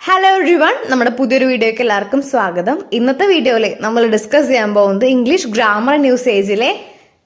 Hello everyone, നമ്മുടെ പുതിയൊരു വീഡിയോയ്ക്ക് എല്ലാവർക്കും സ്വാഗതം. ഇന്നത്തെ വീഡിയോയിൽ നമ്മൾ ഡിസ്കസ് ചെയ്യാൻ പോകുന്നത് ഇംഗ്ലീഷ് ഗ്രാമർ ന്യൂസേജിലെ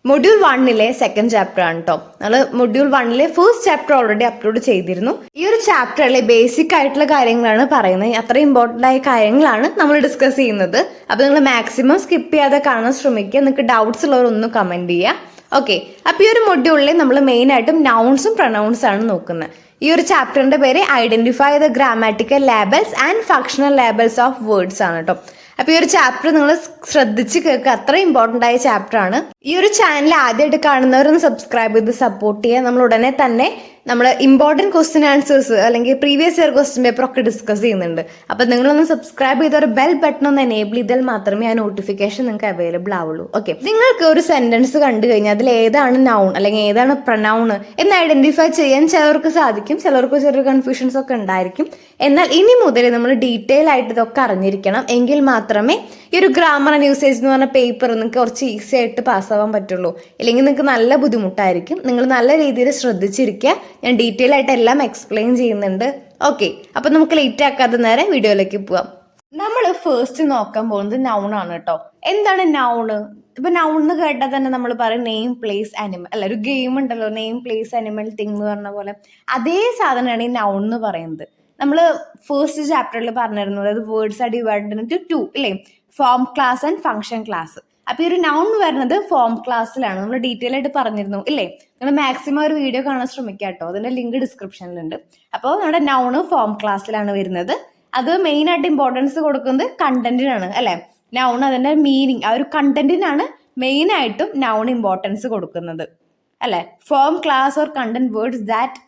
മൊഡ്യൂൾ 1 സെക്കൻഡ് ചാപ്റ്റർ ആണ് കേട്ടോ. നമ്മൾ module 1 first chapter already upload ചെയ്തിരുന്നു. ഈ ഒരു ചാപ്റ്ററിലെ ബേസിക് ആയിട്ടുള്ള കാര്യങ്ങളാണ് പറയുന്നത്. അത്ര ഇമ്പോർട്ടൻ്റ് ആയ കാര്യങ്ങളാണ് നമ്മൾ ഡിസ്കസ് ചെയ്യുന്നത്. അപ്പോൾ നിങ്ങൾ മാക്സിമം സ്കിപ്പ് ചെയ്യാതെ കാണാൻ ശ്രമിക്കുക. നിങ്ങൾക്ക് ഡൗട്ട്സ് ഉള്ളവരൊന്നും കമൻറ്റ് ചെയ്യുക. ഓക്കെ, അപ്പോൾ ഈ ഒരു മൊഡ്യൂളിൽ നമ്മൾ മെയിൻ ആയിട്ടും നൗൺസും പ്രൊനൗൺസ് ആണ് നോക്കുന്നത്. ഈ ഒരു ചാപ്റ്ററിന്റെ പേര് identify the grammatical labels and functional labels of words ആണ് കേട്ടോ. അപ്പൊ ഈ ഒരു ചാപ്റ്റർ നിങ്ങൾ ശ്രദ്ധിച്ച് കേൾക്കുക, അത്ര ഇമ്പോർട്ടൻ്റ് ആയ ചാപ്റ്റർ ആണ്. ഈ ഒരു ചാനൽ ആദ്യമായിട്ട് കാണുന്നവരൊന്ന് സബ്സ്ക്രൈബ് ചെയ്ത് സപ്പോർട്ട് ചെയ്യുക. നമ്മൾ ഉടനെ തന്നെ നമ്മൾ ഇമ്പോർട്ടൻറ്റ് ക്വസ്റ്റ്യൻ ആൻസേഴ്സ് അല്ലെങ്കിൽ പ്രീവിയസ് ഇയർ ക്വസ്റ്റ്യൻ പേപ്പർ ഒക്കെ ഡിസ്കസ് ചെയ്യുന്നുണ്ട്. അപ്പം നിങ്ങളൊന്ന് സബ്സ്ക്രൈബ് ചെയ്ത ഒരു ബെൽ ബട്ടൺ ഒന്ന് എനേബിൾ ചെയ്താൽ മാത്രമേ ആ നോട്ടിഫിക്കേഷൻ നിങ്ങൾക്ക് അവൈലബിൾ ആവുള്ളൂ. ഓക്കെ, നിങ്ങൾക്ക് ഒരു സെന്റൻസ് കണ്ടു കഴിഞ്ഞാൽ അതിൽ ഏതാണ് നൗൺ അല്ലെങ്കിൽ ഏതാണ് പ്രൊനൗൺ എന്ന് ഐഡന്റിഫൈ ചെയ്യാൻ ചിലർക്ക് സാധിക്കും, ചിലർക്ക് ചെറിയ കൺഫ്യൂഷൻസ് ഒക്കെ ഉണ്ടായിരിക്കും. എന്നാൽ ഇനി മുതൽ നമ്മൾ ഡീറ്റെയിൽ ആയിട്ട് ഇതൊക്കെ അറിഞ്ഞിരിക്കണം. എങ്കിൽ മാത്രമേ ഈ ഒരു ഗ്രാമർ ആൻഡ് യൂസേജ് എന്ന് പറഞ്ഞ പേപ്പർ നിങ്ങൾക്ക് കുറച്ച് ഈസി ആയിട്ട് പാസ്സാവാൻ പറ്റുള്ളൂ. ഇല്ലെങ്കിൽ നിങ്ങൾക്ക് നല്ല ബുദ്ധിമുട്ടായിരിക്കും. നിങ്ങൾ നല്ല രീതിയിൽ ശ്രദ്ധിച്ചിരിക്കുക. ഞാൻ ഡീറ്റെയിൽ ആയിട്ട് എല്ലാം എക്സ്പ്ലെയിൻ ചെയ്യുന്നുണ്ട്. ഓക്കെ, അപ്പൊ നമുക്ക് ലേറ്റ് ആക്കാതെ നേരെ വീഡിയോയിലേക്ക് പോവാം. നമ്മൾ ഫസ്റ്റ് നോക്കാൻ പോകുന്നത് നൗൺ ആണ് കേട്ടോ. എന്താണ് നൗണ്? ഇപ്പൊ നൗൺ എന്ന് കേട്ടാൽ തന്നെ നമ്മൾ പറയും നെയിം, പ്ലേസ്, ആനിമൽ. അല്ല, ഒരു ഗെയിം ഉണ്ടല്ലോ, നെയിം, പ്ലേസ്, ആനിമൽ, തിങ് എന്ന് പറഞ്ഞ പോലെ അതേ സാധനമാണ് ഈ നൗൺ എന്ന് പറയുന്നത്. നമ്മൾ ഫസ്റ്റ് ചാപ്റ്ററിൽ പറഞ്ഞിരുന്നത് അത് വേർഡ്സ് ആർ ഡിവൈഡഡ് ഇൻടു 2 ഇല്ലേ, form class and function class. അപ്പൊ ഈ ഒരു നൗൺ വരുന്നത് ഫോം ക്ലാസ്സിലാണ്. നമ്മൾ ഡീറ്റെയിൽ ആയിട്ട് പറഞ്ഞിരുന്നു ഇല്ലേ. നിങ്ങൾ മാക്സിമം ഒരു വീഡിയോ കാണാൻ ശ്രമിക്കുക കേട്ടോ, അതിന്റെ ലിങ്ക് ഡിസ്ക്രിപ്ഷനിലുണ്ട്. അപ്പോൾ നമ്മുടെ നൗണ് ഫോം ക്ലാസ്സിലാണ് വരുന്നത്. അത് മെയിൻ ആയിട്ട് ഇമ്പോർട്ടൻസ് കൊടുക്കുന്നത് കണ്ടന്റിനാണ് അല്ലെ. നൗൺ അതിന്റെ മീനിങ്, ആ ഒരു കണ്ടന്റിനാണ് മെയിൻ ആയിട്ടും നൗൺ ഇമ്പോർട്ടൻസ് കൊടുക്കുന്നത് അല്ലെ. Form class or content words that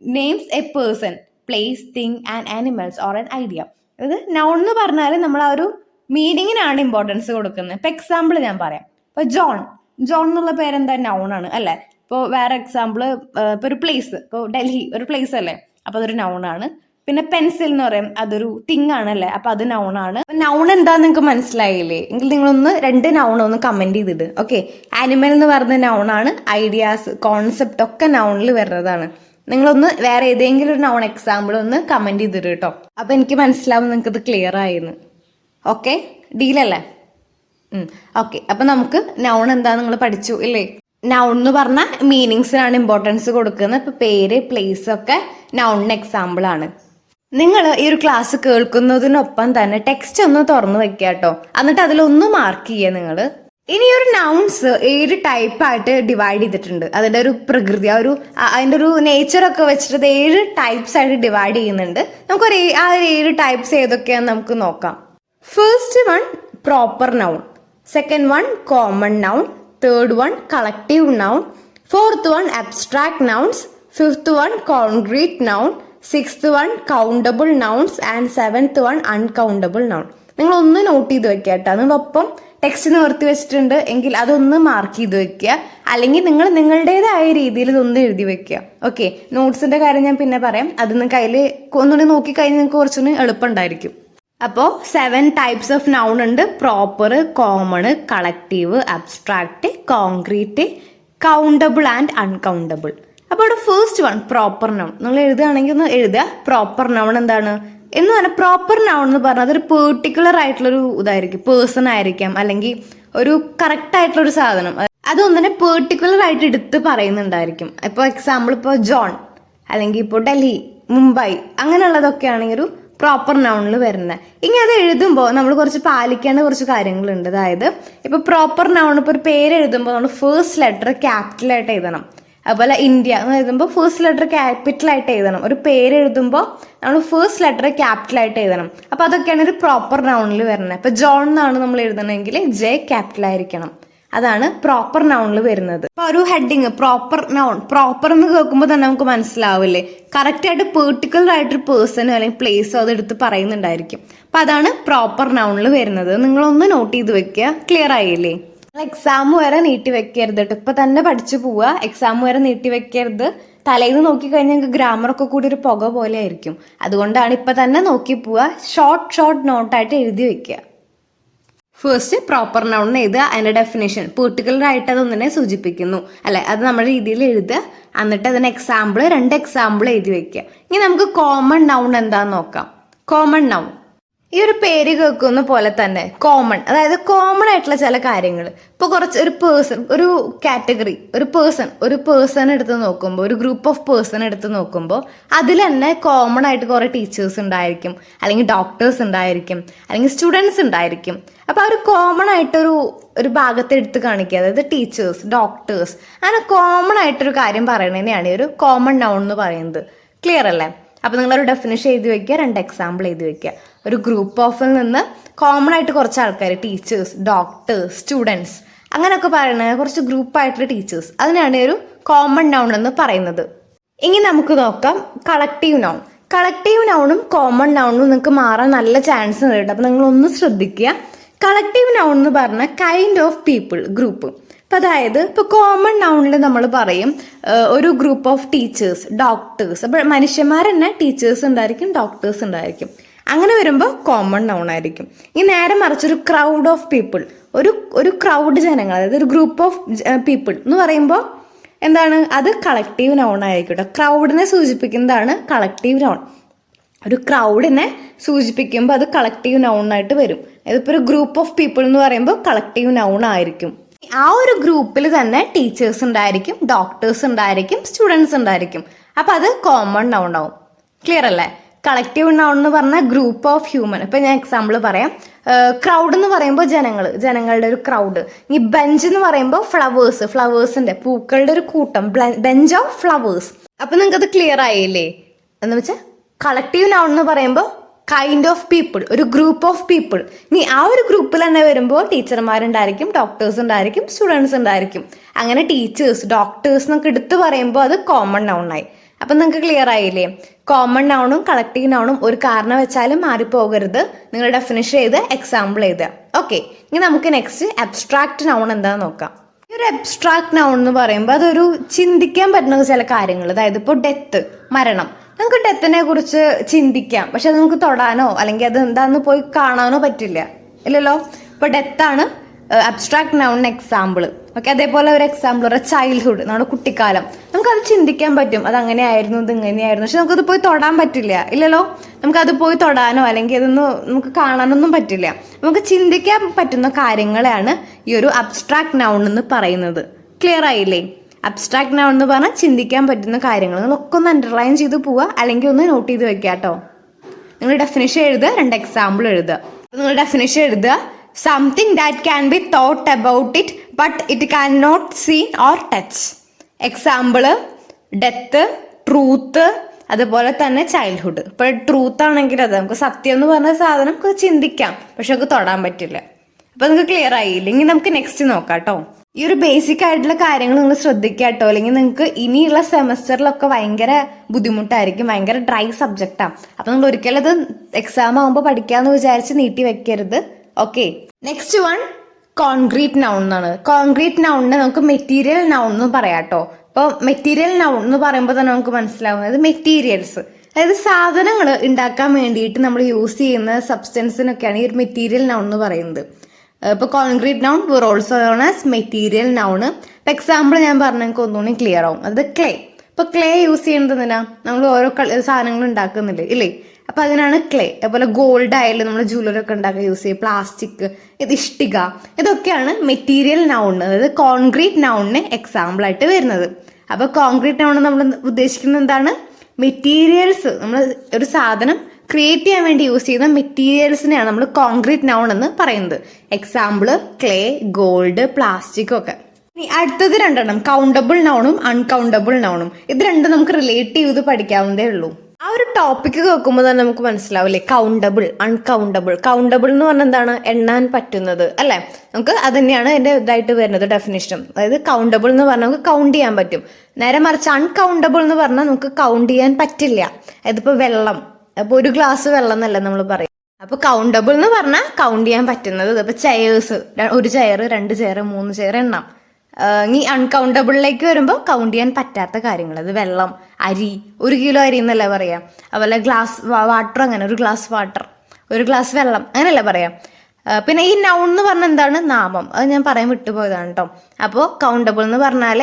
names A person, place, thing and animals or an idea. അത് നൗൺ എന്ന് പറഞ്ഞാൽ നമ്മൾ ആ ഒരു മീനിങ്ങിനാണ് ഇമ്പോർട്ടൻസ് കൊടുക്കുന്നത്. ഇപ്പൊ എക്സാമ്പിൾ ഞാൻ പറയാം. ഇപ്പൊ ജോൺ എന്നുള്ള പേരെന്താ, നൗൺ ആണ് അല്ലെ. ഇപ്പോൾ വേറെ എക്സാമ്പിൾ, ഇപ്പൊ ഒരു പ്ലേസ്, ഇപ്പോൾ ഡൽഹി ഒരു പ്ലേസ് അല്ലേ, അപ്പൊ അതൊരു നൗൺ ആണ്. പിന്നെ പെൻസിൽ എന്ന് പറയും, അതൊരു തിങ് ആണ് അല്ലെ, അപ്പൊ അത് നൗൺ ആണ്. നൗൺ എന്താന്ന് നിങ്ങൾക്ക് മനസ്സിലായില്ലേ? എങ്കിൽ നിങ്ങളൊന്ന് 2 നൗൺ ഒന്ന് കമന്റ് ചെയ്തിട്ട്. ഓക്കെ, ആനിമൽ എന്ന് പറഞ്ഞ നൗൺ ആണ്. ഐഡിയാസ്, കോൺസെപ്റ്റ് ഒക്കെ നൗണിൽ വരുന്നതാണ്. നിങ്ങളൊന്ന് വേറെ ഏതെങ്കിലും ഒരു നൗൺ എക്സാമ്പിൾ ഒന്ന് കമന്റ് ചെയ്തിട്ട് കേട്ടോ. അപ്പൊ എനിക്ക് മനസ്സിലാവും നിങ്ങൾക്ക് ഇത് ക്ലിയർ ആയെന്ന്. ഓക്കെ, ഡീലല്ലേ? ഓക്കെ, അപ്പൊ നമുക്ക് നൗൺ എന്താ നിങ്ങൾ പഠിച്ചു ഇല്ലേ. നൗൺ എന്ന് പറഞ്ഞാൽ മീനിങ്സിനാണ് ഇമ്പോർട്ടൻസ് കൊടുക്കുന്നത്. ഇപ്പൊ പേര്, പ്ലേസ് ഒക്കെ നൗണിന് എക്സാമ്പിൾ ആണ്. നിങ്ങൾ ഈ ഒരു ക്ലാസ് കേൾക്കുന്നതിനൊപ്പം തന്നെ ടെക്സ്റ്റ് ഒന്ന് തുറന്നു വെക്കുക കേട്ടോ. എന്നിട്ട് അതിലൊന്ന് മാർക്ക് ചെയ്യുക നിങ്ങൾ. ഇനി ഒരു നൗൺസ് 7 ടൈപ്പായിട്ട് ഡിവൈഡ് ചെയ്തിട്ടുണ്ട്. അതിന്റെ ഒരു പ്രകൃതി, അതിന്റെ ഒരു നേച്ചർ ഒക്കെ വെച്ചിട്ട് 7 ടൈപ്സ് ആയിട്ട് ഡിവൈഡ് ചെയ്യുന്നുണ്ട്. നമുക്കൊരു ആ 7 ടൈപ്സ് ഏതൊക്കെയാന്ന് നമുക്ക് നോക്കാം. First one proper noun, second one common noun, third one collective noun, fourth one abstract nouns, fifth one concrete noun, sixth one countable nouns and seventh one uncountable noun. നിങ്ങൾ ഒന്ന് not ചെയ്ത് വെക്കുക കേട്ടോ. നിങ്ങളൊപ്പം text നിവർത്തി വെച്ചിട്ടുണ്ട് എങ്കിൽ അതൊന്ന് mark ചെയ്ത് വെക്കുക. അല്ലെങ്കിൽ നിങ്ങൾ നിങ്ങളുടേതായ രീതിയിൽ ഇതൊന്ന് എഴുതി വെക്കുക. ഓക്കെ, നോട്ട്സിന്റെ കാര്യം ഞാൻ പിന്നെ പറയാം. അത് നിങ്ങൾക്ക് അതിൽ ഒന്നുകൂടി നോക്കിക്കഴിഞ്ഞാൽ നിങ്ങൾക്ക് കുറച്ചുകൂടി എളുപ്പമുണ്ടായിരിക്കും. അപ്പോൾ 7 ടൈപ്സ് ഓഫ് നൗൺ ഉണ്ട്. Proper, common, collective, abstract, concrete, countable and uncountable. അപ്പോൾ ഇവിടെ ഫസ്റ്റ് വൺ പ്രോപ്പർ നൗൺ. നിങ്ങൾ എഴുതുകയാണെങ്കിൽ ഒന്ന് എഴുതുക. പ്രോപ്പർ നൗൺ എന്താണ് എന്ന് പറഞ്ഞാൽ, പ്രോപ്പർ നൗൺ എന്ന് പറഞ്ഞാൽ അതൊരു പെർട്ടിക്കുലർ ആയിട്ടുള്ളൊരു ഇതായിരിക്കും. പേഴ്സൺ ആയിരിക്കാം, അല്ലെങ്കിൽ ഒരു കറക്റ്റ് ആയിട്ടുള്ളൊരു സാധനം. അതൊന്നിനെ പെർട്ടിക്കുലർ ആയിട്ട് എടുത്ത് പറയുന്നുണ്ടായിരിക്കും. ഇപ്പോൾ എക്സാമ്പിൾ ഇപ്പോൾ ജോൺ, അല്ലെങ്കിൽ ഇപ്പോൾ ഡൽഹി, മുംബൈ, അങ്ങനെയുള്ളതൊക്കെ ആണെങ്കിൽ ഒരു പ്രോപ്പർ നൗണിൽ വരുന്നത്. ഇനി അത് എഴുതുമ്പോൾ നമ്മൾ കുറച്ച് പാലിക്കേണ്ട കുറച്ച് കാര്യങ്ങളുണ്ട്. അതായത് ഇപ്പൊ പ്രോപ്പർ നൗൺ, ഇപ്പോൾ ഒരു പേര് എഴുതുമ്പോൾ നമ്മൾ ഫസ്റ്റ് ലെറ്റർ ക്യാപിറ്റലായിട്ട് എഴുതണം. അതുപോലെ ഇന്ത്യ എന്ന് എഴുതുമ്പോൾ ഫസ്റ്റ് ലെറ്റർ ക്യാപിറ്റലായിട്ട് എഴുതണം. ഒരു പേര് എഴുതുമ്പോൾ നമ്മൾ ഫസ്റ്റ് ലെറ്റർ ക്യാപിറ്റലായിട്ട് എഴുതണം. അപ്പൊ അതൊക്കെയാണ് ഒരു പ്രോപ്പർ നൗണിൽ വരുന്നത്. ഇപ്പൊ ജോൺ എന്നാണ് നമ്മൾ എഴുതണമെങ്കിൽ ജെ ക്യാപിറ്റൽ ആയിരിക്കണം. അതാണ് പ്രോപ്പർ നൗണിൽ വരുന്നത്. അപ്പൊ ഒരു ഹെഡിങ് പ്രോപ്പർ നൗൺ, പ്രോപ്പർ എന്ന് കേൾക്കുമ്പോൾ തന്നെ നമുക്ക് മനസ്സിലാവില്ലേ, കറക്റ്റ് ആയിട്ട് പെർട്ടിക്കുലർ ആയിട്ടൊരു പേഴ്സണോ അല്ലെങ്കിൽ പ്ലേസോ അത് എടുത്ത് പറയുന്നുണ്ടായിരിക്കും. അപ്പൊ അതാണ് പ്രോപ്പർ നൗണിൽ വരുന്നത്. നിങ്ങളൊന്ന് നോട്ട് ചെയ്ത് വെക്കുക. ക്ലിയർ ആയില്ലേ? എക്സാം വരെ നീട്ടി വെക്കരുത് കേട്ടോ. ഇപ്പൊ തന്നെ പഠിച്ചു പോവുക. എക്സാം വരെ നീട്ടി വെക്കരുത്. തലേന്ന് നോക്കിക്കഴിഞ്ഞാൽ നിങ്ങൾക്ക് ഗ്രാമറൊക്കെ കൂടി ഒരു പുക പോലെ ആയിരിക്കും. അതുകൊണ്ടാണ് ഇപ്പൊ തന്നെ നോക്കി പോവുക. ഷോർട്ട് നോട്ടായിട്ട് എഴുതി വെക്കുക. ഫസ്റ്റ് പ്രോപ്പർ നൗൺ എഴുതുക. അതിന്റെ ഡെഫിനേഷൻ പെർട്ടിക്കുലർ ആയിട്ട് അതൊന്നിനെ സൂചിപ്പിക്കുന്നു അല്ലെ, അത് നമ്മുടെ രീതിയിൽ എഴുതുക. എന്നിട്ട് അതിന് 2 എക്സാമ്പിൾ എഴുതി വെക്കുക. ഇനി നമുക്ക് കോമൺ നൗൺ എന്താന്ന് നോക്കാം. Common noun. ഈ ഒരു പേര് കേൾക്കുന്ന പോലെ തന്നെ കോമൺ, അതായത് കോമൺ ആയിട്ടുള്ള ചില കാര്യങ്ങൾ. ഇപ്പോൾ കുറച്ച് ഒരു പേഴ്സൺ, ഒരു കാറ്റഗറി, ഒരു പേഴ്സൺ എടുത്ത് നോക്കുമ്പോൾ, ഒരു ഗ്രൂപ്പ് ഓഫ് പേഴ്സൺ എടുത്ത് നോക്കുമ്പോൾ അതിൽ തന്നെ കോമൺ ആയിട്ട് കുറേ ടീച്ചേഴ്സ് ഉണ്ടായിരിക്കും, അല്ലെങ്കിൽ ഡോക്ടേഴ്സ് ഉണ്ടായിരിക്കും, അല്ലെങ്കിൽ സ്റ്റുഡൻസ് ഉണ്ടായിരിക്കും. അപ്പോൾ ആ ഒരു കോമൺ ആയിട്ടൊരു ഭാഗത്ത് എടുത്ത് കാണിക്കുക, അതായത് ടീച്ചേഴ്സ്, ഡോക്ടേഴ്സ്, അങ്ങനെ കോമൺ ആയിട്ടൊരു കാര്യം പറയുന്നതിനെയാണ് ഈ ഒരു കോമൺ നൗൺ എന്ന് പറയുന്നത്. ക്ലിയർ അല്ലേ? അപ്പോൾ നിങ്ങളൊരു ഡെഫിനിഷൻ എഴുതി വയ്ക്കുക, 2 എക്സാമ്പിൾ എഴുതി വയ്ക്കുക. ഒരു ഗ്രൂപ്പ് ഓഫിൽ നിന്ന് കോമൺ ആയിട്ട് കുറച്ച് ആൾക്കാർ, ടീച്ചേഴ്സ്, ഡോക്ടേഴ്സ്, സ്റ്റുഡൻസ്, അങ്ങനെയൊക്കെ പറയുന്നത് കുറച്ച് ഗ്രൂപ്പായിട്ടുള്ള ടീച്ചേഴ്സ്, അതിനാണ് ഒരു കോമൺ നൗൺ എന്ന് പറയുന്നത്. ഇനി നമുക്ക് നോക്കാം കളക്റ്റീവ് നൗൺ. കളക്റ്റീവ് നൗണും കോമൺ നൗണും നിങ്ങൾക്ക് മാറാൻ നല്ല ചാൻസ് ഉണ്ട്. അപ്പോൾ നിങ്ങളൊന്ന് ശ്രദ്ധിക്കുക. കളക്റ്റീവ് നൗൺ എന്ന് പറഞ്ഞാൽ കൈൻഡ് ഓഫ് പീപ്പിൾ, ഗ്രൂപ്പ്. അപ്പം അതായത് ഇപ്പോൾ കോമൺ നൗണിൽ നമ്മൾ പറയും ഒരു ഗ്രൂപ്പ് ഓഫ് ടീച്ചേഴ്സ്, ഡോക്ടേഴ്സ്. അപ്പോൾ മനുഷ്യന്മാർ തന്നെ ടീച്ചേഴ്സ് ഉണ്ടായിരിക്കും, ഡോക്ടേഴ്സ് ഉണ്ടായിരിക്കും. അങ്ങനെ വരുമ്പോൾ കോമൺ നൗൺ ആയിരിക്കും. ഈ നേരെ മറിച്ചൊരു ക്രൗഡ് ഓഫ് പീപ്പിൾ, ഒരു ക്രൗഡ് ജനങ്ങൾ, അതായത് ഒരു ഗ്രൂപ്പ് ഓഫ് പീപ്പിൾ എന്ന് പറയുമ്പോൾ എന്താണ്, അത് കളക്റ്റീവ് നൗൺ ആയിരിക്കും. ക്രൗഡിനെ സൂചിപ്പിക്കുന്നതാണ് കളക്റ്റീവ് നൗൺ. ഒരു ക്രൗഡിനെ സൂചിപ്പിക്കുമ്പോൾ അത് കളക്റ്റീവ് നൗൺ ആയിട്ട് വരും. ഇതിപ്പോൾ ഒരു ഗ്രൂപ്പ് ഓഫ് പീപ്പിൾ എന്ന് പറയുമ്പോൾ കളക്റ്റീവ് നൗൺ ആയിരിക്കും. ആ ഒരു ഗ്രൂപ്പിൽ തന്നെ ടീച്ചേഴ്സ് ഉണ്ടായിരിക്കും, ഡോക്ടേഴ്സ് ഉണ്ടായിരിക്കും, സ്റ്റുഡൻസ് ഉണ്ടായിരിക്കും. അപ്പം അത് കോമൺ നൗൺ ആവും. ക്ലിയർ അല്ലേ? കളക്റ്റീവ് നൗൺ എന്ന് പറഞ്ഞാൽ ഗ്രൂപ്പ് ഓഫ് ഹ്യൂമൻ. ഇപ്പം ഞാൻ എക്സാമ്പിൾ പറയാം. ക്രൗഡ് എന്ന് പറയുമ്പോൾ ജനങ്ങളുടെ ഒരു ക്രൗഡ്. ഈ ബെഞ്ച് എന്ന് പറയുമ്പോൾ ഫ്ലവേഴ്സിന്റെ, പൂക്കളുടെ ഒരു കൂട്ടം, ബെഞ്ച് ഓഫ് ഫ്ലവേഴ്സ്. അപ്പം നിങ്ങൾക്കത് ക്ലിയർ ആയില്ലേ? എന്ന് വെച്ചാൽ കളക്റ്റീവ് നൗൺ എന്ന് പറയുമ്പോൾ കൈൻഡ് ഓഫ് പീപ്പിൾ, ഒരു ഗ്രൂപ്പ് ഓഫ് പീപ്പിൾ. ഇനി ആ ഒരു ഗ്രൂപ്പിൽ തന്നെ വരുമ്പോൾ ടീച്ചർമാരുണ്ടായിരിക്കും, ഡോക്ടേഴ്സ് ഉണ്ടായിരിക്കും, സ്റ്റുഡൻസ് ഉണ്ടായിരിക്കും. അങ്ങനെ ടീച്ചേഴ്സ്, ഡോക്ടേഴ്സ് എന്നൊക്കെ എടുത്ത് പറയുമ്പോൾ അത് കോമൺ നൗണായി. അപ്പം നിങ്ങൾക്ക് ക്ലിയർ ആയില്ലേ? കോമൺ നൗണും കളക്റ്റീവ് നൗണും ഒരു കാരണം വെച്ചാലും മാറിപ്പോകരുത്. നിങ്ങൾ ഡെഫിനിഷൻ ചെയ്ത് എക്സാമ്പിൾ എഴുതുക. ഓക്കെ, ഇനി നമുക്ക് നെക്സ്റ്റ് അബ്സ്ട്രാക്ട് നൗൺ എന്താണെന്ന് നോക്കാം. ഈ ഒരു അബ്സ്ട്രാക്ട് നൗൺ എന്ന് പറയുമ്പോൾ അതൊരു ചിന്തിക്കാൻ പറ്റുന്ന ചില കാര്യങ്ങൾ, അതായത് ഇപ്പോൾ ഡെത്ത്, മരണം. നമുക്ക് ഡെത്തിനെ കുറിച്ച് ചിന്തിക്കാം, പക്ഷെ അത് നമുക്ക് തൊടാനോ അല്ലെങ്കിൽ അത് എന്താന്ന് പോയി കാണാനോ പറ്റില്ല, ഇല്ലല്ലോ. ഇപ്പൊ ഡെത്താണ് അബ്സ്ട്രാക്ട് നൗണിന് എക്സാമ്പിൾ. ഓക്കെ, അതേപോലെ ഒരു എക്സാമ്പിൾ ഒരു ചൈൽഡ്ഹുഡ്, നമ്മുടെ കുട്ടിക്കാലം. നമുക്കത് ചിന്തിക്കാൻ പറ്റും, അത് അങ്ങനെയായിരുന്നു, ഇത് ഇങ്ങനെയായിരുന്നു, പക്ഷെ നമുക്കത് പോയി തൊടാൻ പറ്റില്ല, ഇല്ലല്ലോ. നമുക്കത് പോയി തൊടാനോ അല്ലെങ്കിൽ അതൊന്നും നമുക്ക് കാണാനൊന്നും പറ്റില്ല. നമുക്ക് ചിന്തിക്കാൻ പറ്റുന്ന കാര്യങ്ങളെയാണ് ഈ ഒരു അബ്സ്ട്രാക്ട് നൗൺ എന്ന് പറയുന്നത്. ക്ലിയർ ആയില്ലേ? അബ്സ്ട്രാക്ട് നൗൺ എന്ന് പറഞ്ഞാൽ ചിന്തിക്കാൻ പറ്റുന്ന കാര്യങ്ങൾ. നിങ്ങളൊക്കെ ഒന്ന് അണ്ടർലൈൻ ചെയ്ത് പോവുക, അല്ലെങ്കിൽ ഒന്ന് നോട്ട് ചെയ്ത് വെക്കുക കേട്ടോ. നിങ്ങൾ ഡെഫിനിഷൻ എഴുതുക, 2 എക്സാമ്പിൾ എഴുതുക. നിങ്ങൾ ഡെഫിനിഷൻ എഴുതുക. Something that can be thought about it but it can not seen or touch. Example death, truth, അതുപോലെ തന്നെ ചൈൽഡ്ഹുഡ്. ഇപ്പോൾ ട്രൂത്ത് ആണെങ്കിൽ അത് നമുക്ക് സത്യം എന്ന് പറഞ്ഞ സാധനം നമുക്ക് ചിന്തിക്കാം, പക്ഷെ നമുക്ക് തൊടാൻ പറ്റില്ല. അപ്പോൾ നിങ്ങൾക്ക് ക്ലിയർ ആയില്ല? ഇനി നമുക്ക് നെക്സ്റ്റ് നോക്കാം കേട്ടോ. ഈ ഒരു ബേസിക് ആയിട്ടുള്ള കാര്യങ്ങൾ നിങ്ങൾ ശ്രദ്ധിക്കുക കേട്ടോ, അല്ലെങ്കിൽ നിങ്ങൾക്ക് ഇനിയുള്ള സെമസ്റ്ററിലൊക്കെ ഭയങ്കര ബുദ്ധിമുട്ടായിരിക്കും, ഭയങ്കര ഡ്രൈ സബ്ജക്റ്റാണ്. അപ്പം നിങ്ങൾ ഒരിക്കലും അത് എക്സാം ആകുമ്പോൾ പഠിക്കാമെന്ന് വിചാരിച്ച് നീട്ടി വെക്കരുത്. Okay, next one concrete noun എന്നാണ്. കോൺക്രീറ്റ് നൗണിനെ നമുക്ക് മെറ്റീരിയൽ നൗൺ എന്ന് പറയാം കേട്ടോ. ഇപ്പോൾ മെറ്റീരിയൽ നൗൺ എന്ന് പറയുമ്പോൾ തന്നെ നമുക്ക് മനസ്സിലാവുന്നത് മെറ്റീരിയൽസ്, അതായത് സാധനങ്ങൾ ഉണ്ടാക്കാൻ വേണ്ടിയിട്ട് നമ്മൾ യൂസ് ചെയ്യുന്ന സബ്സ്റ്റൻസിനൊക്കെയാണ് ഈ ഒരു മെറ്റീരിയൽ നൗൺ എന്ന് പറയുന്നത്. ഇപ്പോൾ concrete noun വിർ also known as material noun. ഇപ്പോൾ എക്സാമ്പിൾ ഞാൻ പറഞ്ഞാൽ എനിക്ക് ഒന്നുകൂടി ക്ലിയർ ആവും. അത് ക്ലേ. ഇപ്പോൾ ക്ലേ യൂസ് ചെയ്യുന്നത് എന്തിനാ? നമ്മൾ ഓരോ സാധനങ്ങൾ ഉണ്ടാക്കുന്നില്ലേ, ഇല്ലേ? അപ്പോൾ അതിനാണ് ക്ലേ. അതുപോലെ ഗോൾഡ് ആയാലും നമ്മൾ ജ്വല്ലറി ഒക്കെ ഉണ്ടാക്കാൻ യൂസ് ചെയ്യും, പ്ലാസ്റ്റിക്, ഇത് ഇഷ്ടിക, ഇതൊക്കെയാണ് മെറ്റീരിയൽ നൗൺ, അതായത് കോൺക്രീറ്റ് നൗണിന് എക്സാമ്പിൾ ആയിട്ട് വരുന്നത്. അപ്പോൾ കോൺക്രീറ്റ് നൗൺ നമ്മൾ ഉദ്ദേശിക്കുന്നത് എന്താണ്? മെറ്റീരിയൽസ്, നമ്മൾ ഒരു സാധനം ക്രിയേറ്റ് ചെയ്യാൻ വേണ്ടി യൂസ് ചെയ്യുന്ന മെറ്റീരിയൽസിനെയാണ് നമ്മൾ കോൺക്രീറ്റ് നൗൺ എന്ന് പറയുന്നത്. എക്സാമ്പിള് ക്ലേ, ഗോൾഡ്, പ്ലാസ്റ്റിക് ഒക്കെ. ഇനി അടുത്തത് 2 കൗണ്ടബിൾ നൗണും അൺകൗണ്ടബിൾ നൗണും. ഇത് രണ്ടും നമുക്ക് റിലേറ്റ് ചെയ്ത് പഠിക്കാവുന്നതേ ഉള്ളൂ. ആ ഒരു ടോപ്പിക്ക് കേൾക്കുമ്പോൾ തന്നെ നമുക്ക് മനസ്സിലാവില്ലേ, കൗണ്ടബിൾ, അൺകൗണ്ടബിൾ. കൗണ്ടബിൾ എന്ന് പറഞ്ഞാൽ എന്താണ്? എണ്ണാൻ പറ്റുന്നത്, അല്ലേ? നമുക്ക് അത് തന്നെയാണ് എൻ്റെ ഇതായിട്ട് വരുന്നത് ഡെഫിനിഷൻ. അതായത് കൗണ്ടബിൾ എന്ന് പറഞ്ഞാൽ നമുക്ക് കൗണ്ട് ചെയ്യാൻ പറ്റും. നേരെ മറിച്ച് അൺകൗണ്ടബിൾ എന്ന് പറഞ്ഞാൽ നമുക്ക് കൗണ്ട് ചെയ്യാൻ പറ്റില്ല. അതിപ്പോൾ വെള്ളം, അപ്പോൾ ഒരു ഗ്ലാസ് വെള്ളം എന്നല്ല നമ്മൾ പറയും. അപ്പോൾ കൗണ്ടബിൾ എന്ന് പറഞ്ഞാൽ കൗണ്ട് ചെയ്യാൻ പറ്റുന്നത്. അപ്പോൾ ചെയേഴ്സ്, 1 ചെയർ, 2 ചെയർ, 3 ചെയർ എണ്ണാം. ഈ അൺകൗണ്ടബിളിലേക്ക് വരുമ്പോൾ കൗണ്ട് ചെയ്യാൻ പറ്റാത്ത കാര്യങ്ങൾ, അത് വെള്ളം, അരി, 1 കിലോ അരി എന്നല്ല പറയാം. അതുപോലെ ഗ്ലാസ് വാട്ടർ, അങ്ങനെ 1 ഗ്ലാസ് വാട്ടർ, 1 ഗ്ലാസ് വെള്ളം, അങ്ങനെയല്ല പറയാം. പിന്നെ ഈ നൗൺ എന്ന് പറഞ്ഞാൽ എന്താണ്? നാമം. അത് ഞാൻ പറയാൻ വിട്ടുപോയതാണ് കേട്ടോ. അപ്പോൾ കൗണ്ടബിൾ എന്ന് പറഞ്ഞാൽ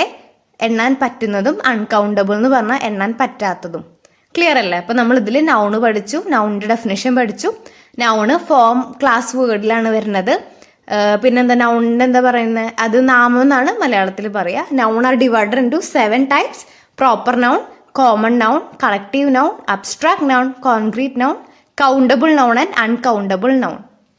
എണ്ണാൻ പറ്റുന്നതും, അൺകൗണ്ടബിൾ എന്ന് പറഞ്ഞാൽ എണ്ണാൻ പറ്റാത്തതും. ക്ലിയർ അല്ലേ? അപ്പൊ നമ്മൾ ഇതിൽ നൗണ് പഠിച്ചു, നൗണിന്റെ ഡെഫിനേഷൻ പഠിച്ചു. നൗണ് ഫോം ക്ലാസ് വേർഡിലാണ് വരുന്നത്. പിന്നെന്താ നൗണിന്റെ എന്താ പറയുന്നത്, അത് നാമം എന്നാണ് മലയാളത്തിൽ പറയുക. Noun are divided into 7 types: proper noun, common noun, collective noun, abstract noun, concrete noun, countable noun and uncountable noun.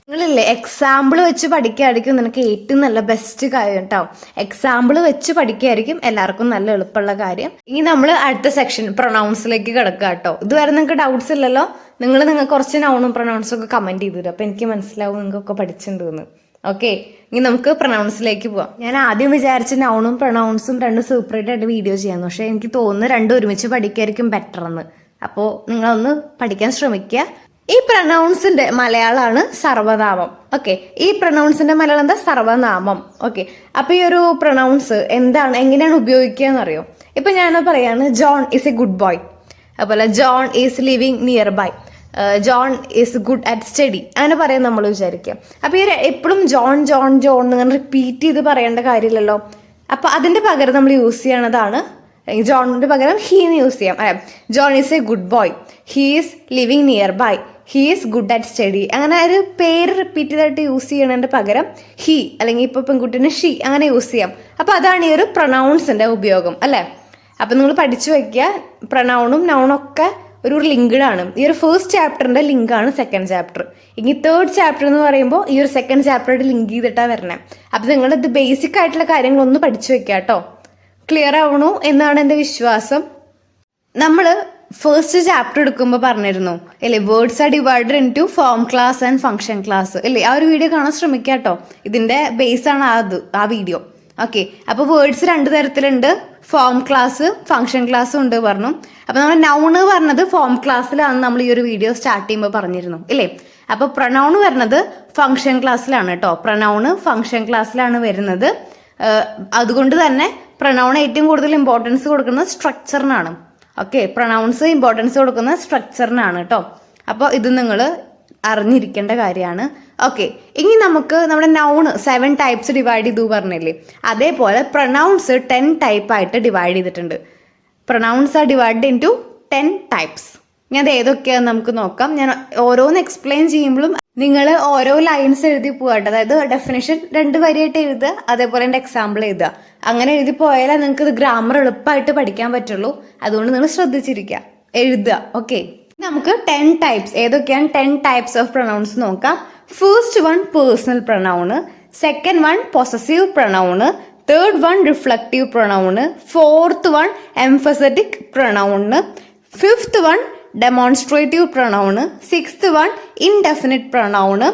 നിങ്ങളില്ലേ എക്സാമ്പിൾ വെച്ച് പഠിക്കുകയായിരിക്കും നിനക്ക് ഏറ്റവും നല്ല ബെസ്റ്റ് കാര്യം കേട്ടോ. എക്സാമ്പിൾ വെച്ച് പഠിക്കുകയായിരിക്കും എല്ലാവർക്കും നല്ല എളുപ്പമുള്ള കാര്യം. ഇനി നമ്മൾ അടുത്ത സെക്ഷൻ പ്രൊനൗൺസിലേക്ക് കിടക്കുക കേട്ടോ. ഇതുവരെ നിങ്ങൾക്ക് ഡൗട്ട്സ് ഇല്ലല്ലോ. നിങ്ങൾ കുറച്ച് നൗണും പ്രൊനൗൺസും ഒക്കെ കമന്റ് ചെയ്തു തരും. അപ്പൊ എനിക്ക് മനസ്സിലാവും നിങ്ങൾക്കൊക്കെ പഠിച്ചിട്ടുണ്ടെന്ന്. ഓക്കെ, ഇനി നമുക്ക് പ്രൊനൗൺസിലേക്ക് പോവാം. ഞാൻ ആദ്യം വിചാരിച്ച നൗണും പ്രൊനൗൺസും രണ്ടും സെപ്പറേറ്റ് ആയിട്ട് വീഡിയോ ചെയ്യാന്ന്, പക്ഷെ എനിക്ക് തോന്നുന്നു രണ്ടും ഒരുമിച്ച് പഠിക്കായിരിക്കും ബെറ്റർ എന്ന്. അപ്പോൾ നിങ്ങളൊന്ന് പഠിക്കാൻ ശ്രമിക്കുക. ഈ പ്രൊനൗൺസിന്റെ മലയാളമാണ് സർവനാമം. ഓക്കെ, ഈ പ്രൊനൗൺസിന്റെ മലയാളം എന്താ? സർവനാമം. ഓക്കെ, അപ്പൊ ഈ ഒരു പ്രൊനൗൺസ് എങ്ങനെയാണ് ഉപയോഗിക്കുക എന്നറിയോ? ഇപ്പൊ ഞാൻ പറയാണ് John is a good boy, അതുപോലെ John is living near by, John is good at study, അങ്ങനെ പറയാൻ നമ്മൾ വിചാരിക്കുക. അപ്പൊ ഈ എപ്പോഴും ജോൺ ജോൺ ജോൺ അങ്ങനെ റിപ്പീറ്റ് ചെയ്ത് പറയേണ്ട കാര്യമില്ലല്ലോ. അപ്പൊ അതിന്റെ പകരം നമ്മൾ യൂസ് ചെയ്യണതാണ്, ജോണിന്റെ പകരം ഹീന്ന് യൂസ് ചെയ്യാം. John is a good boy, he is living near by, he is good at study. അങ്ങനെ ഒരു പേര് റിപ്പീറ്റ് ചെയ്തായിട്ട് യൂസ് ചെയ്യണതിന്റെ പകരം ഹീ, അല്ലെങ്കിൽ ഇപ്പൊ പെൺകുട്ടിന് ഷീ, അങ്ങനെ യൂസ് ചെയ്യാം. അപ്പൊ അതാണ് ഈ ഒരു പ്രൊനൗൺസിന്റെ ഉപയോഗം അല്ലെ. അപ്പൊ നിങ്ങൾ പഠിച്ചു വെക്കുക, പ്രൊനൗണും നൗണും ഒക്കെ ഒരു ലിങ്ക്ഡ് ആണ്. ഈ ഒരു ഫസ്റ്റ് ചാപ്റ്ററിന്റെ ലിങ്ക് ആണ് സെക്കൻഡ് ചാപ്റ്റർ. ഇനി തേർഡ് ചാപ്റ്റർ എന്ന് പറയുമ്പോൾ ഈ ഒരു സെക്കൻഡ് ചാപ്റ്ററായിട്ട് ലിങ്ക് ചെയ്തിട്ടാണ് വരണേ. അപ്പൊ നിങ്ങൾ ഇത് ബേസിക് ആയിട്ടുള്ള കാര്യങ്ങളൊന്ന് പഠിച്ചു വെക്കുക കേട്ടോ. ക്ലിയർ ആവണു എന്നാണ് എൻ്റെ വിശ്വാസം. നമ്മൾ ഫസ്റ്റ് ചാപ്റ്റർ എടുക്കുമ്പോൾ പറഞ്ഞിരുന്നു അല്ലേ, words are divided into form class and function class അല്ലേ. ആ ഒരു വീഡിയോ കാണാൻ ശ്രമിക്കുക കേട്ടോ. ഇതിന്റെ ബേസ് ആണ് ആ വീഡിയോ. ഓക്കെ, അപ്പോൾ വേർഡ്സ് 2 തരത്തിലുണ്ട്, ഫോം ക്ലാസ് ഫംഗ്ഷൻ ക്ലാസ് ഉണ്ട് പറഞ്ഞു. അപ്പൊ നമ്മൾ നൗണ് പറഞ്ഞത് ഫോം ക്ലാസ്സിലാണ് നമ്മൾ ഈ ഒരു വീഡിയോ സ്റ്റാർട്ട് ചെയ്യുമ്പോൾ പറഞ്ഞിരുന്നു ഇല്ലേ. അപ്പൊ പ്രൊനൗൺ വരുന്നത് ഫംഗ്ഷൻ ക്ലാസ്സിലാണ് കേട്ടോ. പ്രൊനൗണ് ഫംഗ്ഷൻ ക്ലാസ്സിലാണ് വരുന്നത്. അതുകൊണ്ട് തന്നെ പ്രൊനൗൺ ഏറ്റവും കൂടുതൽ ഇമ്പോർട്ടൻസ് കൊടുക്കുന്നത് സ്ട്രക്ചറിനാണ്. ഓക്കെ, പ്രൊനൗൺസ് ഇമ്പോർട്ടൻസ് കൊടുക്കുന്ന സ്ട്രക്ചറിനാണ് കേട്ടോ. അപ്പോൾ ഇത് നിങ്ങൾ അറിഞ്ഞിരിക്കേണ്ട കാര്യമാണ്. ഓക്കെ, ഇനി നമുക്ക് നമ്മുടെ നൗണ് 7 ടൈപ്സ് ഡിവൈഡ് ചെയ്തു പറഞ്ഞില്ലേ, അതേപോലെ പ്രൊനൗൺസ് 10 ടൈപ്പ് ആയിട്ട് ഡിവൈഡ് ചെയ്തിട്ടുണ്ട്. Pronouns are divide into 10 types. ഞാൻ അത് ഏതൊക്കെയാന്ന് നമുക്ക് നോക്കാം. ഞാൻ ഓരോന്ന് എക്സ്പ്ലെയിൻ ചെയ്യുമ്പോഴും നിങ്ങൾ ഓരോ ലൈൻസ് എഴുതി പോകട്ടെ. അതായത് ഡെഫിനേഷൻ 2 വരിയായിട്ട് എഴുതുക, അതേപോലെ എൻ്റെ എക്സാമ്പിൾ എഴുതുക. അങ്ങനെ എഴുതി പോയാലേ നിങ്ങൾക്ക് ഇത് ഗ്രാമർ എളുപ്പമായിട്ട് പഠിക്കാൻ പറ്റുള്ളൂ. അതുകൊണ്ട് നിങ്ങൾ ശ്രദ്ധിച്ചിരിക്കുക, എഴുതുക. ഓക്കെ, നമുക്ക് 10 ടൈപ്സ് ഏതൊക്കെയാണ് 10 ടൈപ്സ് ഓഫ് പ്രൊനൗൺസ് നോക്കാം. First one personal pronoun, second one possessive pronoun, third one reflective pronoun, fourth one emphatic pronoun, fifth one demonstrative pronoun, sixth one indefinite pronoun,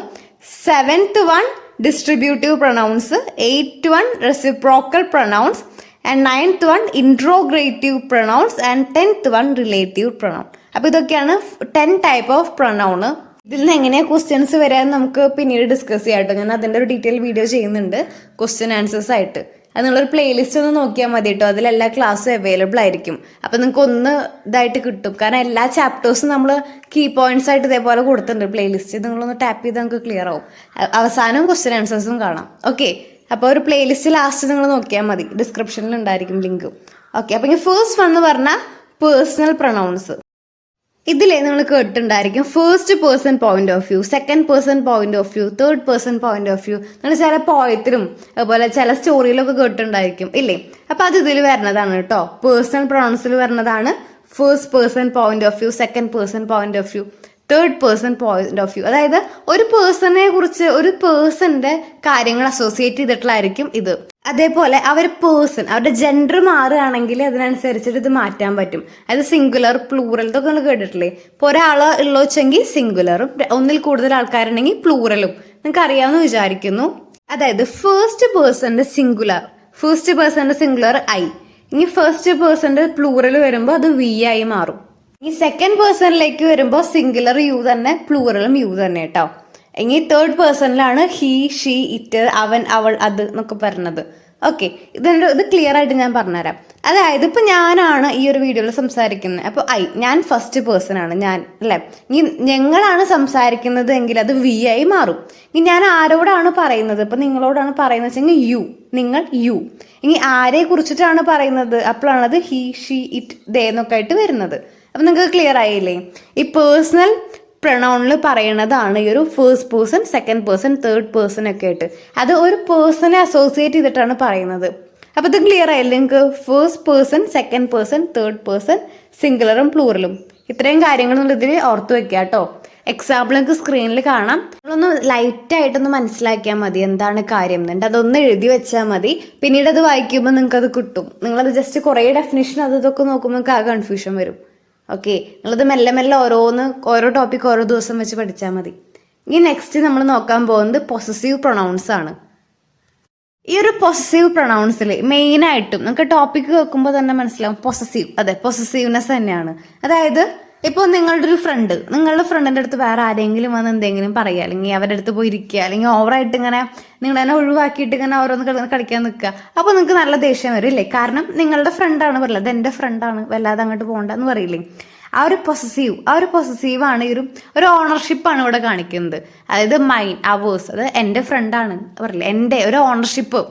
seventh one distributive pronouns, eighth one reciprocal pronouns, and ninth one interrogative pronouns, and 10th one relative pronoun. അപ്പോൾ ഇതൊക്കെയാണ് 10 type of പ്രൊനൗണ്. ഇതിൽ നിന്ന് എങ്ങനെയാണ് questions വരാൻ നമുക്ക് പിന്നീട് discuss ചെയ്യാം കേട്ടോ. ഞാൻ അതിൻ്റെ ഒരു ഡീറ്റെയിൽ വീഡിയോ ചെയ്യുന്നുണ്ട് ക്വസ്റ്റ്യൻ ആൻസേഴ്സ് ആയിട്ട്. അത് നിങ്ങളൊരു പ്ലേലിസ്റ്റ് ഒന്ന് നോക്കിയാൽ മതി കേട്ടോ. അതിലെല്ലാ ക്ലാസ്സും അവൈലബിൾ ആയിരിക്കും. അപ്പം നിങ്ങൾക്ക് ഒന്ന് ഇതായിട്ട് കിട്ടും. കാരണം എല്ലാ ചാപ്റ്റേഴ്സും നമ്മൾ കീ പോയിന്റ്സ് ആയിട്ട് ഇതേപോലെ കൊടുത്തിട്ടുണ്ട് പ്ലേലിസ്റ്റ്. നിങ്ങളൊന്ന് ടാപ്പ് ചെയ്ത് നമുക്ക് ക്ലിയർ ആവും. അവസാനം ക്വസ്റ്റ്യൻ ആൻസേഴ്സും കാണാം. ഓക്കെ, അപ്പോൾ ഒരു പ്ലേലിസ്റ്റ് ലാസ്റ്റ് നിങ്ങൾ നോക്കിയാൽ മതി, ഡിസ്ക്രിപ്ഷനിൽ ഉണ്ടായിരിക്കും ലിങ്ക്. ഓക്കെ, അപ്പോൾ ഇനി ഫസ്റ്റ് വൺ എന്ന് പറഞ്ഞാൽ പേഴ്സണൽ പ്രൊനൗൺസ്. ഇതിലേ നിങ്ങൾ കേട്ടിട്ടുണ്ടായിരിക്കും first person point of view, second person point of view, third person point of view. നിങ്ങൾ ചില പോയത്തിലും അതുപോലെ ചില സ്റ്റോറിയിലൊക്കെ കേട്ടിട്ടുണ്ടായിരിക്കും ഇല്ലേ. അപ്പൊ അത് ഇതിൽ വരുന്നതാണ് കേട്ടോ. പേഴ്സണൽ പ്രൊനൗൺസിൽ വരുന്നതാണ് first person point of view, second person point of view, third person point of view. അതായത് ഒരു പേഴ്സണെ കുറിച്ച് ഒരു പേഴ്സന്റെ കാര്യങ്ങൾ അസോസിയേറ്റ് ചെയ്തിട്ടുള്ളതായിരിക്കും ഇത്. അതേപോലെ അവരുടെ ജെൻഡർ മാറുകയാണെങ്കിൽ അതിനനുസരിച്ചിട്ട് ഇത് മാറ്റാൻ പറ്റും. അതായത് സിംഗുലർ, പ്ലൂറൽ ഇതൊക്കെ നിങ്ങൾ കേട്ടിട്ടില്ലേ. ഇപ്പോൾ ഒരാള് ഉള്ളു വെച്ചെങ്കിൽ സിംഗുലറും, ഒന്നിൽ കൂടുതൽ ആൾക്കാരുണ്ടെങ്കിൽ പ്ലൂറലും. നിങ്ങൾക്ക് അറിയാമെന്ന് വിചാരിക്കുന്നു. അതായത് ഫസ്റ്റ് പേഴ്സന്റെ സിംഗുലർ ഐ, ഇനി ഫസ്റ്റ് പേഴ്സന്റെ പ്ലൂറൽ വരുമ്പോൾ അത് വി ആയി മാറും. ഈ സെക്കൻഡ് പേഴ്സണിലേക്ക് വരുമ്പോൾ സിംഗുലർ യു തന്നെ, പ്ലൂറലും യു തന്നെ കേട്ടോ. ഇനി തേർഡ് പേഴ്സണിലാണ് ഹി, ഷീ, ഇറ്റ്, അവൻ, അവൾ, അത് എന്നൊക്കെ പറയുന്നത്. ഓക്കെ, ഇത് ക്ലിയർ ആയിട്ട് ഞാൻ പറഞ്ഞുതരാം. അതായത് ഇപ്പൊ ഞാനാണ് ഈ ഒരു വീഡിയോയിൽ സംസാരിക്കുന്നത്. അപ്പൊ ഞാൻ ഫസ്റ്റ് പേഴ്സൺ ആണ്, ഞാൻ അല്ലെ. ഇനി ഞങ്ങളാണ് സംസാരിക്കുന്നത് എങ്കിൽ അത് വി ആയി മാറും. ഇനി ഞാൻ ആരോടാണ് പറയുന്നത്, ഇപ്പൊ നിങ്ങളോടാണ് പറയുന്നത് വെച്ചെങ്കിൽ യു, നിങ്ങൾ യു. ഇനി ആരെ കുറിച്ചിട്ടാണ് പറയുന്നത് അപ്പോഴാണത് ഹി, ഷീ, ഇറ്റ്, ദേ എന്നൊക്കെ ആയിട്ട് വരുന്നത്. അപ്പം നിങ്ങൾക്ക് ക്ലിയർ ആയില്ലേ? ഈ പേഴ്സണൽ പ്രൊണൗണിൽ പറയണതാണ് ഈ ഒരു first person, second person, third person ഒക്കെ ആയിട്ട്. അത് ഒരു പേഴ്സണെ അസോസിയേറ്റ് ചെയ്തിട്ടാണ് പറയുന്നത്. അപ്പോൾ ഇത് ക്ലിയർ ആയില്ലേ നിങ്ങൾക്ക്? First person, second person, third person, സിംഗുലറും പ്ലൂറലും, ഇത്രയും കാര്യങ്ങൾ ഇതിൽ ഓർത്ത് വെക്കുക കേട്ടോ. എക്സാമ്പിൾ നിങ്ങൾക്ക് സ്ക്രീനിൽ കാണാം. നിങ്ങളൊന്ന് ലൈറ്റായിട്ടൊന്ന് മനസ്സിലാക്കിയാൽ മതി എന്താണ് കാര്യം എന്നുണ്ട്. അതൊന്ന് എഴുതി വെച്ചാൽ മതി. പിന്നീട് അത് വായിക്കുമ്പോൾ നിങ്ങൾക്ക് അത് കിട്ടും. നിങ്ങളത് ജസ്റ്റ് കുറേ ഡെഫിനിഷൻ ഇതൊക്കെ നോക്കുമ്പോൾ നിങ്ങൾക്ക് ആ കൺഫ്യൂഷൻ വരും. ഓക്കെ, നിങ്ങളത് മെല്ലെ മെല്ലെ ഓരോ ടോപ്പിക് ഓരോ ദിവസം വെച്ച് പഠിച്ചാൽ മതി. ഇനി നെക്സ്റ്റ് നമ്മൾ നോക്കാൻ പോകുന്നത് പൊസസീവ് പ്രൊണൗൺസ് ആണ്. ഈ ഒരു പൊസസീവ് പ്രൊണൗൺസിൽ മെയിനായിട്ടും നമുക്ക് ടോപ്പിക് കേൾക്കുമ്പോൾ തന്നെ മനസ്സിലാവും പൊസസീവ്. അതെ, പൊസസീവ്നെസ് തന്നെയാണ്. അതായത് ഇപ്പോൾ നിങ്ങളുടെ ഒരു ഫ്രണ്ട്, നിങ്ങളുടെ ഫ്രണ്ടിൻ്റെ അടുത്ത് വേറെ ആരെങ്കിലും വന്ന് എന്തെങ്കിലും പറയുക, അല്ലെങ്കിൽ അവരുടെ അടുത്ത് പോയി ഇരിക്കുക, അല്ലെങ്കിൽ ഓവറായിട്ട് ഇങ്ങനെ നിങ്ങൾ തന്നെ ഒഴിവാക്കിയിട്ട് ഇങ്ങനെ ഓരോന്ന് കളിക്കാൻ നിൽക്കുക. അപ്പോൾ നിങ്ങൾക്ക് നല്ല ദേഷ്യം വരും ഇല്ലേ? കാരണം നിങ്ങളുടെ ഫ്രണ്ടാണ് പറയില്ല, അത് എൻ്റെ ഫ്രണ്ടാണ്, വല്ലാതെ അങ്ങോട്ട് പോകണ്ടെന്ന് പറയില്ലേ? ആ ഒരു പൊസസീവാണ് ഒരു ഓണർഷിപ്പാണ് ഇവിടെ കാണിക്കുന്നത്. അതായത് മൈൻ, അവേഴ്സ്, അത് എൻ്റെ ഫ്രണ്ടാണ് പറയില്ല, എൻ്റെ ഒരു ഓണർഷിപ്പ്,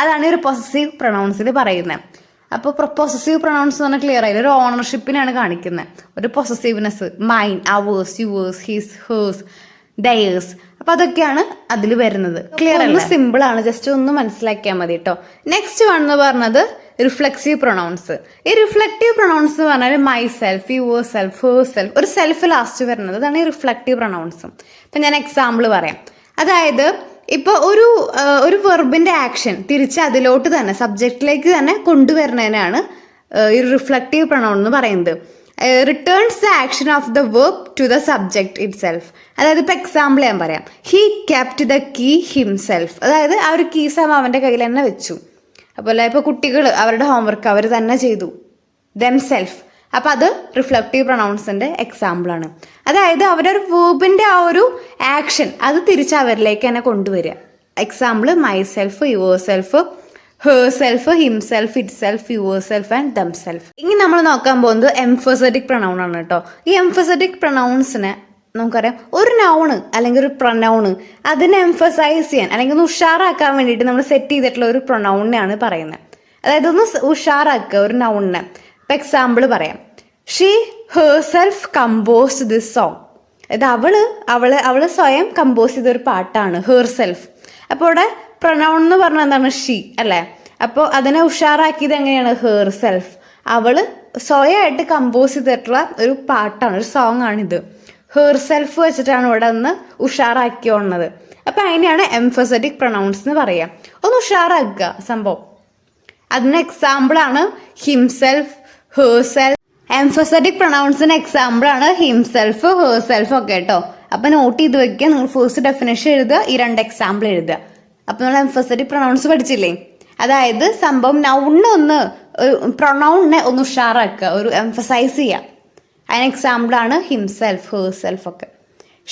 അതാണ് ഈ ഒരു പൊസസീവ് പ്രൊണൗൺസിൽ പറയുന്നത്. അപ്പോൾ പൊസസീവ് പ്രൊണൗൺസ് എന്ന് പറഞ്ഞാൽ ക്ലിയർ ആയില്ല, ഒരു ഓണർഷിപ്പിനാണ് കാണിക്കുന്നത്, ഒരു possessiveness. Mine, hours, yours, his, hers, dyers. അപ്പോൾ അതൊക്കെയാണ് അതിൽ വരുന്നത്. ക്ലിയർ അല്ല? സിമ്പിൾ ആണ്, ജസ്റ്റ് ഒന്ന് മനസ്സിലാക്കിയാൽ മതി കേട്ടോ. നെക്സ്റ്റ് വൺ എന്ന് പറഞ്ഞത് റിഫ്ലെക്സീവ് പ്രൊണൗൺസ്. ഈ റിഫ്ലക്റ്റീവ് പ്രൊണൗൺസ് എന്ന് പറഞ്ഞാൽ my self, your self, her self, ഒരു സെൽഫ് ലാസ്റ്റ് വരുന്നത്, അതാണ് ഈ റിഫ്ലക്റ്റീവ് പ്രൊണൗൺസ്. ഇപ്പം ഞാൻ എക്സാമ്പിൾ പറയാം. അതായത് ഇപ്പോൾ ഒരു വെർബിന്റെ ആക്ഷൻ തിരിച്ച് അതിലോട്ട് തന്നെ സബ്ജക്റ്റിലേക്ക് തന്നെ കൊണ്ടുവരുന്നതിനാണ് ഈ റിഫ്ലക്റ്റീവ് പ്രൊണൗൺ എന്ന് പറയുന്നത്. Returns the action of the verb to the subject itself. അതായത് ഇപ്പോൾ എക്സാമ്പിൾ ഞാൻ പറയാം. He kept the key himself. അതായത് ആ ഒരു കീസ് അവൻ്റെ കയ്യിൽ തന്നെ വെച്ചു. അതുപോലെ ഇപ്പോൾ കുട്ടികൾ അവരുടെ ഹോംവർക്ക് അവർ തന്നെ ചെയ്തു, ദെംസെൽഫ്. അപ്പം അത് റിഫ്ലക്റ്റീവ് പ്രൊണൗൺസിൻ്റെ എക്സാമ്പിളാണ്. അതായത് അവരുടെ ഒരു വേർബിൻ്റെ ആ ഒരു ആക്ഷൻ അത് തിരിച്ച് അവരിലേക്ക് തന്നെ കൊണ്ടുവരിക. Example my self, your self, her self, himself, it self, your self and themself. ഇനി നമ്മൾ നോക്കാൻ പോകുന്നത് എംഫസറ്റിക് പ്രൊണൗൺ ആണ് കേട്ടോ. ഈ എംഫസറ്റിക് പ്രൊണൗൺസിനെ നമുക്കറിയാം, ഒരു നൗണ് അല്ലെങ്കിൽ ഒരു പ്രൊനൗണ് അതിനെ എംഫസൈസ് ചെയ്യാൻ അല്ലെങ്കിൽ ഒന്ന് ഉഷാറാക്കാൻ വേണ്ടിയിട്ട് നമ്മൾ സെറ്റ് ചെയ്തിട്ടുള്ള ഒരു പ്രൊനൗണിനെയാണ് പറയുന്നത്. അതായത് ഒന്ന് ഉഷാറാക്കുക ഒരു നൗണിനെ. ഇപ്പം എക്സാമ്പിൾ പറയാം. She herself composed this song. അതായത് അവള് സ്വയം കമ്പോസ് ചെയ്തൊരു പാട്ടാണ് ഹേർസെൽഫ്. അപ്പോൾ ഇവിടെ പ്രൊനൗൺ എന്ന് പറഞ്ഞാൽ എന്താണ്? ഷീ അല്ലേ? അപ്പോൾ അതിനെ ഉഷാറാക്കിയത് എങ്ങനെയാണ്? ഹേർസെൽഫ്. അവള് സ്വയമായിട്ട് കമ്പോസ് ചെയ്തിട്ടുള്ള ഒരു പാട്ടാണ്, ഒരു സോങ് ആണിത്. ഹേർസെൽഫ് വെച്ചിട്ടാണ് ഇവിടെ ഒന്ന് ഉഷാറാക്കിയോണത്. അപ്പം അതിനെയാണ് എംഫസറ്റിക് പ്രൊനൗൺസ് എന്ന് പറയുക. ഒന്ന് ഉഷാറാക്കുക സംഭവം. അതിന് എക്സാമ്പിളാണ് ഹിംസെൽഫ്, ഹേർസെൽഫ്. എംഫസറ്റിക് പ്രൊനൗൺസിന് എക്സാമ്പിളാണ് ഹിംസെൽഫ്, ഹേർസെൽഫ് ഒക്കെ കേട്ടോ. അപ്പം നോട്ട് ചെയ്ത് വെക്കുക. നിങ്ങൾ ഫസ്റ്റ് ഡെഫിനേഷൻ എഴുതുക, ഈ 2 എക്സാമ്പിൾ എഴുതുക. അപ്പം നമ്മൾ എംഫസറ്റിക് പ്രൊനൗൺസ് പഠിച്ചില്ലേ? അതായത് സംഭവം പ്രൊനൗണിനെ ഒന്ന് ഉഷാറാക്കുക, ഒരു എംഫസൈസ് ചെയ്യുക. അതിന് എക്സാമ്പിളാണ് ഹിംസെൽഫ്, ഹേർസെൽഫ് ഒക്കെ.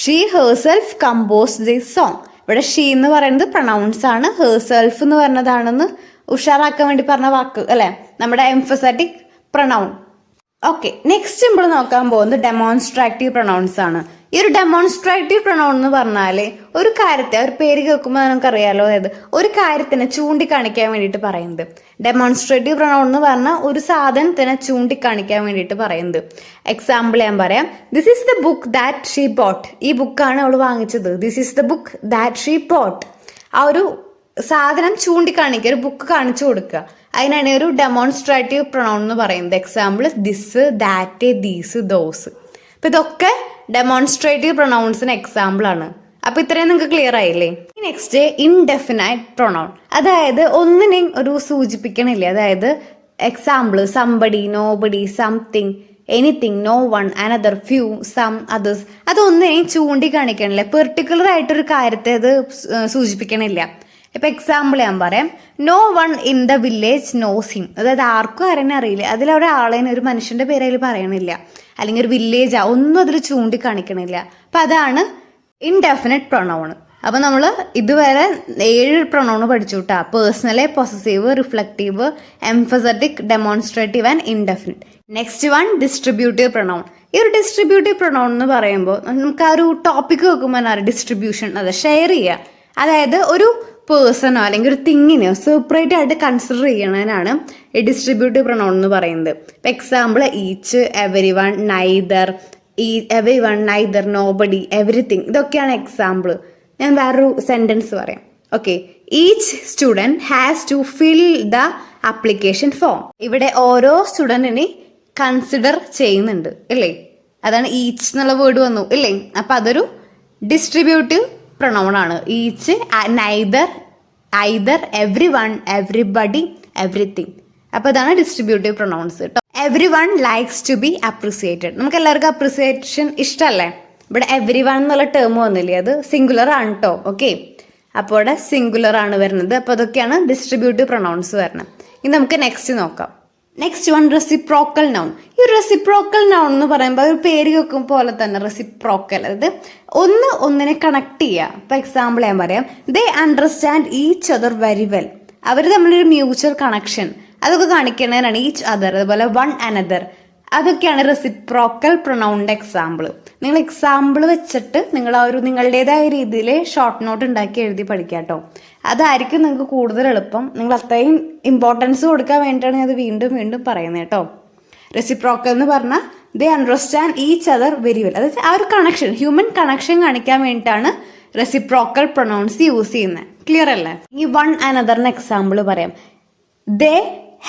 She herself composed this song. ഇവിടെ ഷീ എന്ന് പറയുന്നത് പ്രൊനൗൺസ് ആണ്, ഹേർസെൽഫ് എന്ന് പറയുന്നതാണെന്ന് ഉഷാറാക്കാൻ വേണ്ടി പറഞ്ഞ വാക്ക് അല്ലേ, നമ്മുടെ എംഫസറ്റിക് പ്രൊനൗൺ. ഓക്കെ, നെക്സ്റ്റ് നമ്മൾ നോക്കാൻ പോകുന്നത് ഡെമോൺസ്ട്രേറ്റീവ് പ്രൊനൗൺസ് ആണ്. ഈ ഒരു ഡെമോൺസ്ട്രേറ്റീവ് പ്രൊനൗൺ എന്ന് പറഞ്ഞാൽ ഒരു കാര്യത്തെ, ഒരു പേര് കേൾക്കുമ്പോൾ നമുക്കറിയാലോ, അതായത് ഒരു കാര്യത്തിനെ ചൂണ്ടിക്കാണിക്കാൻ വേണ്ടിയിട്ട് പറയുന്നത്. ഡെമോൺസ്ട്രേറ്റീവ് പ്രൊനൗൺ എന്ന് പറഞ്ഞാൽ ഒരു സാധനത്തിനെ ചൂണ്ടിക്കാണിക്കാൻ വേണ്ടിയിട്ട് പറയുന്നത്. എക്സാമ്പിൾ ഞാൻ പറയാം. This is the book that she boat. ഈ ബുക്കാണ് അവൾ വാങ്ങിച്ചത്. This is the book that she boat. ആ ഒരു സാധനം ചൂണ്ടിക്കാണിക്കുക, ഒരു ബുക്ക് കാണിച്ചു കൊടുക്കുക. അതിനാണ് ഒരു ഡെമോൺസ്ട്രേറ്റീവ് പ്രൊനൗൺ എന്ന് പറയുന്നത്. Example this, that, these, those. അപ്പം ഇതൊക്കെ ഡെമോൺസ്ട്രേറ്റീവ് പ്രൊനൗൺസിന് എക്സാമ്പിൾ ആണ്. അപ്പൊ ഇത്രയും നിങ്ങൾക്ക് ക്ലിയർ ആയില്ലേ? Next indefinite pronoun. അതായത് ഒന്നിനെയും ഒരു സൂചിപ്പിക്കണില്ലേ. അതായത് example somebody, nobody, something, anything, no one, another, few, some, others. അതൊന്നിനെയും ചൂണ്ടിക്കാണിക്കണില്ല, പെർട്ടിക്കുലർ ആയിട്ടൊരു കാര്യത്തെ അത് സൂചിപ്പിക്കണില്ല. ഇപ്പൊ എക്സാമ്പിൾ ഞാൻ പറയാം. No one in the village knows him. അതായത് ആർക്കും ആരെന്നെ അറിയില്ല. അതിലൊരാളേനെ, ഒരു മനുഷ്യന്റെ പേര് അതിൽ പറയണില്ല, അല്ലെങ്കിൽ ഒരു വില്ലേജാ, ഒന്നും അതിൽ ചൂണ്ടിക്കാണിക്കണില്ല. അപ്പൊ അതാണ് ഇൻഡെഫിനിറ്റ് പ്രൊനൗൺ. അപ്പൊ നമ്മൾ ഇതുവരെ 7 പ്രൊനൗൺ പഠിച്ചു കേട്ടാ. Personal, possessive, reflective, emphatic, demonstrative and indefinite. Next one distributive pronoun. ഈ ഒരു ഡിസ്ട്രിബ്യൂട്ടീവ് പ്രൊനൗൺ എന്ന് പറയുമ്പോൾ നമുക്ക് ആ ഒരു ടോപ്പിക് വെക്കുമ്പോൾ ഡിസ്ട്രിബ്യൂഷൻ, അതെ, ഷെയർ ചെയ്യുക. അതായത് ഒരു പേഴ്സണോ അല്ലെങ്കിൽ ഒരു തിങ്ങിനെയോ സെപ്പറേറ്റ് ആയിട്ട് കൺസിഡർ ചെയ്യണതിനാണ് ഈ ഡിസ്ട്രിബ്യൂട്ടീവ് പ്രൊണൗൺ എന്ന് പറയുന്നത്. ഇപ്പം example each, everyone, neither, everyone, neither, nobody, everything, ഇതൊക്കെയാണ് എക്സാമ്പിൾ. ഞാൻ വേറൊരു സെൻറ്റൻസ് പറയാം. Okay, each student has to fill the application form. ഇവിടെ ഓരോ സ്റ്റുഡൻറ്റിനെ കൺസിഡർ ചെയ്യുന്നുണ്ട് അല്ലേ, അതാണ് ഈച്ച് എന്നുള്ള വേർഡ് വന്നു ഇല്ലേ. അപ്പം അതൊരു ഡിസ്ട്രിബ്യൂട്ടീവ് പ്രൊണൗൺ ആണ്. Each, neither, either, every one, everybody, everything. അപ്പോൾ അതാണ് ഡിസ്ട്രിബ്യൂട്ടീവ് പ്രൊണൗൺസ് കേട്ടോ. Every one likes to be appreciated. നമുക്ക് എല്ലാവർക്കും അപ്രിസിയേഷൻ ഇഷ്ടമല്ലേ. ഇവിടെ എവ്രി വൺ എന്നുള്ള ടേം വന്നില്ലേ, അത് സിംഗുലർ ആണ് കേട്ടോ. ഓക്കെ, അപ്പോൾ ഇവിടെ സിംഗുലർ ആണ് വരുന്നത്. അപ്പോൾ അതൊക്കെയാണ് ഡിസ്ട്രിബ്യൂട്ടീവ് പ്രൊണൗൺസ് വരുന്നത്. ഇനി നമുക്ക് നെക്സ്റ്റ് നോക്കാം. Next one reciprocal noun. ഈ റെസിപ്രോക്കൽ നൗൺ എന്ന് പറയുമ്പോൾ ഒരു പേര് കേൾക്കും പോലെ തന്നെ റെസിപ്രോക്കൽ, അതായത് ഒന്നിനെ കണക്ട് ചെയ്യുക. ഇപ്പോൾ എക്സാമ്പിൾ ഞാൻ പറയാം, they understand each other very well. അവർ തമ്മിലൊരു മ്യൂച്വൽ കണക്ഷൻ അതൊക്കെ കാണിക്കുന്നതിനാണ് ഈച്ച് അതർ. അതുപോലെ വൺ അനദർ, അതൊക്കെയാണ് റെസിപ്രോക്കൽ പ്രൊണൗണിൻ്റെ എക്സാമ്പിൾ. നിങ്ങൾ എക്സാമ്പിൾ വെച്ചിട്ട് നിങ്ങൾ ആ ഒരു നിങ്ങളുടേതായ രീതിയിൽ ഷോർട്ട് നോട്ട് ഉണ്ടാക്കി എഴുതി പഠിക്കുക കേട്ടോ. അതായിരിക്കും നിങ്ങൾക്ക് കൂടുതൽ എളുപ്പം. നിങ്ങൾ അത്രയും ഇമ്പോർട്ടൻസ് കൊടുക്കാൻ വേണ്ടിയിട്ടാണ് ഞാൻ അത് വീണ്ടും വീണ്ടും പറയുന്നത് കേട്ടോ. റെസിപ്രോക്കൽ എന്ന് പറഞ്ഞാൽ they understand each other very well, അതായത് ആ ഒരു കണക്ഷൻ, ഹ്യൂമൻ കണക്ഷൻ കാണിക്കാൻ വേണ്ടിയിട്ടാണ് റെസിപ്രോക്കൽ പ്രൊണൗൺസ് യൂസ് ചെയ്യുന്നത്. ക്ലിയർ അല്ലേ? ഈ വൺ അനദറിന് എക്സാമ്പിൾ പറയാം. They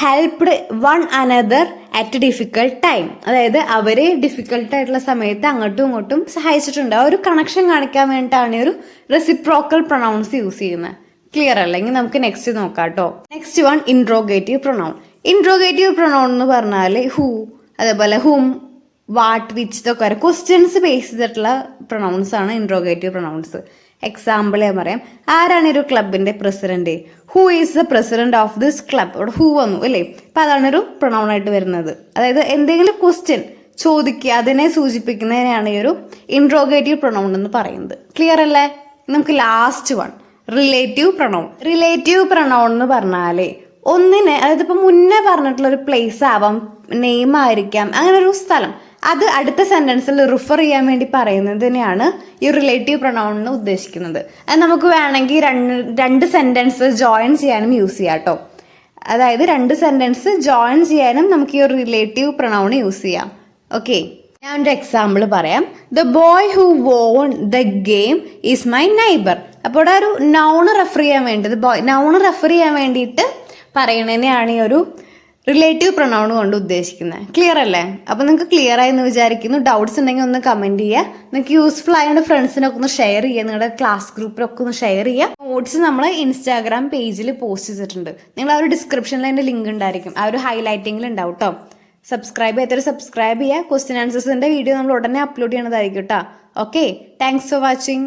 helped one another at difficult time. അതായത് അവരെ ഡിഫിക്കൽട്ട് ആയിട്ടുള്ള സമയത്ത് അങ്ങോട്ടും ഇങ്ങോട്ടും സഹായിച്ചിട്ടുണ്ട്. ആ ഒരു കണക്ഷൻ കാണിക്കാൻ വേണ്ടിയിട്ടാണ് ഒരു റെസിപ്രോക്കൽ പ്രൊണൗൺസ് യൂസ് ചെയ്യുന്നത്. ക്ലിയർ അല്ല? എങ്കിൽ നമുക്ക് നെക്സ്റ്റ് നോക്കാം കേട്ടോ. Next one interrogative pronoun. Interrogative pronoun എന്ന് പറഞ്ഞാൽ ഹൂ, അതേപോലെ ഹൂം, വാട്ട്, വിച്ച്, ഇതൊക്കെ വരെ ക്വസ്റ്റ്യൻസ് ബേസ് ചെയ്തിട്ടുള്ള പ്രൊണൗൺസ് ആണ് ഇൻട്രോഗേറ്റീവ് പ്രൊണൗൺസ്. എക്സാമ്പിൾ ഞാൻ പറയാം, ആരാണ് ഒരു ക്ലബിന്റെ president? Who is the president of this club. അവിടെ ഹൂ വന്നു അല്ലേ. അപ്പൊ അതാണൊരു പ്രൊണൗൺ ആയിട്ട് വരുന്നത്. അതായത് എന്തെങ്കിലും ക്വസ്റ്റ്യൻ ചോദിക്കുക, അതിനെ സൂചിപ്പിക്കുന്നതിനാണ് ഈ ഒരു ഇൻട്രോഗേറ്റീവ് പ്രൊണൗൺ എന്ന് പറയുന്നത്. ക്ലിയർ അല്ലേ? നമുക്ക് last one relative pronoun. Relative pronoun എന്ന് പറഞ്ഞാല് ഒന്നിനെ, അതായത് ഇപ്പൊ മുന്നേ പറഞ്ഞിട്ടുള്ള ഒരു പ്ലേസ് ആവാം, നെയിം ആയിരിക്കാം, അങ്ങനെ ഒരു സ്ഥലം, അത് അടുത്ത സെന്റൻസിൽ റിഫർ ചെയ്യാൻ വേണ്ടി പറയുന്നതിനെയാണ് ഈ റിലേറ്റീവ് പ്രൊണൗൺ എന്ന് ഉദ്ദേശിക്കുന്നത്. അത് നമുക്ക് വേണമെങ്കിൽ രണ്ട് സെന്റൻസ് ജോയിൻ ചെയ്യാനും യൂസ് ചെയ്യാം കേട്ടോ. അതായത് രണ്ട് സെന്റൻസ് ജോയിൻ ചെയ്യാനും നമുക്ക് ഈ ഒരു റിലേറ്റീവ് പ്രൊണൗൺ യൂസ് ചെയ്യാം. ഓക്കെ, ഞാൻ ഒരു എക്സാമ്പിൾ പറയാം. The boy who won the game is my neighbour. അപ്പോൾ ഇവിടെ ഒരു നൗണ് റെഫർ ചെയ്യാൻ വേണ്ടത്, നൗണ് റെഫർ ചെയ്യാൻ വേണ്ടിയിട്ട് പറയണതിനെയാണ് ഈ ഒരു റിലേറ്റീവ് പ്രൊണൗൺ കൊണ്ട് ഉദ്ദേശിക്കുന്നത്. ക്ലിയർ അല്ലേ? അപ്പോൾ നിങ്ങൾക്ക് ക്ലിയർ ആയി എന്ന് വിചാരിക്കുന്നു. ഡൗട്ട്സ് ഉണ്ടെങ്കിൽ ഒന്ന് കമൻറ്റ് ചെയ്യുക. നിങ്ങൾക്ക് യൂസ്ഫുൾ ആയതുകൊണ്ട് ഫ്രണ്ട്സിനൊക്കെ ഒന്ന് ഷെയർ ചെയ്യുക, നിങ്ങളുടെ ക്ലാസ് ഗ്രൂപ്പിലൊക്കെ ഒന്ന് ഷെയർ ചെയ്യുക. നോട്ട്സ് നമ്മൾ ഇൻസ്റ്റാഗ്രാം പേജിൽ പോസ്റ്റ് ചെയ്തിട്ടുണ്ട്. നിങ്ങൾ ആ ഒരു ഡിസ്ക്രിപ്ഷനിൽ അതിൻ്റെ ലിങ്ക് ഉണ്ടായിരിക്കും, ആ ഒരു ഹൈലൈറ്റിങ്ങിൽ ഉണ്ടാവും കേട്ടോ. സബ്സ്ക്രൈബ് ചെയ്യാത്തൊരു സബ്സ്ക്രൈബ് ചെയ്യുക. ക്വസ്റ്റ്യൻ ആൻസേഴ്സിൻ്റെ വീഡിയോ നമ്മൾ ഉടനെ അപ്ലോഡ് ചെയ്യണതായിരിക്കും കേട്ടോ. Okay, thanks for watching.